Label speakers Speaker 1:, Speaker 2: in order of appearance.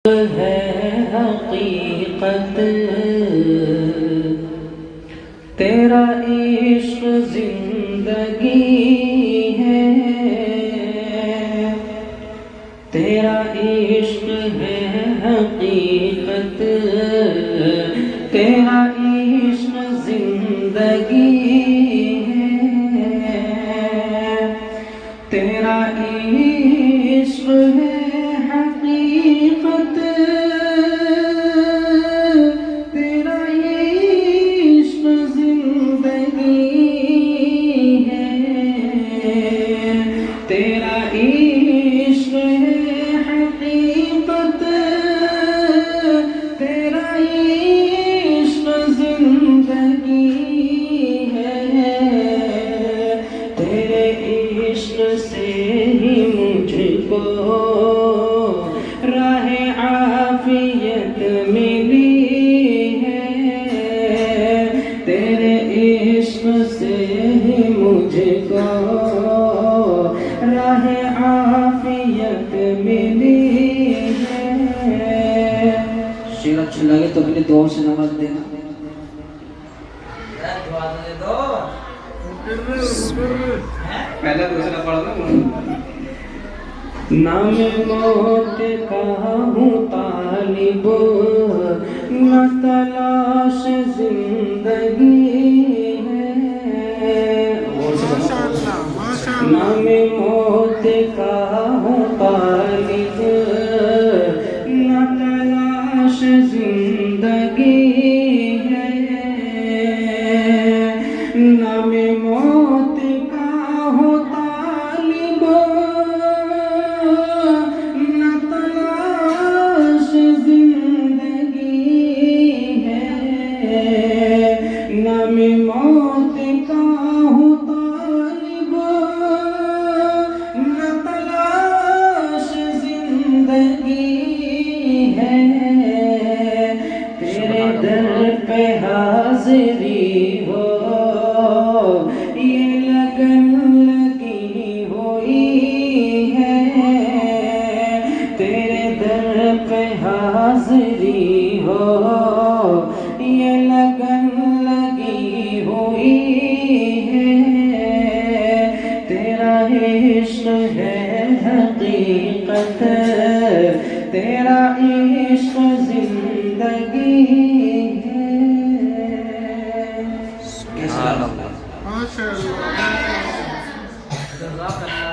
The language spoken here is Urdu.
Speaker 1: ہے حقیقت تیرا عشق زندگی ہے، تیرا عشق ہے حقیقت، تیرا عشق زندگی ہے، تیرا عشق ہے حقیقت، تیرا عشق زندگی ہے، تیرا عشق ہے حقیقت، تیرا عشق زندگی ہے، تیرے عشق سے ہی مجھ کو راہ عافیت ملی ہے، تیرے عشق سے ہی مجھ کو راہ عافیت ملی ہے۔
Speaker 2: شعر اچھا لگے تو اپنی دعاؤں سے نواز دینا۔
Speaker 3: پہلا دوسرا پڑھنا
Speaker 1: نام موت کا ہوں طالب، نہ تلاش زندگی ہے، نام موت کا ہوں طالب، نہ تلاش زندگی ہے، نام موت کا ہوں طالب، نہ تلاش زندگی ہے، نام موت کا ہوں طالب، نہ تلاش زندگی ہے، تیرے در پہ حاضری ہو یہ لگن لگی ہوئی ہے، تیرے در پہ حاضری ہو یہ لگن لگی ہوئی ہے، تیرا عشق ہے حقیقت، تیرا عشق زندگی ہے۔
Speaker 2: سبحان اللہ۔
Speaker 4: ماشاء اللہ۔
Speaker 3: جزاک اللہ۔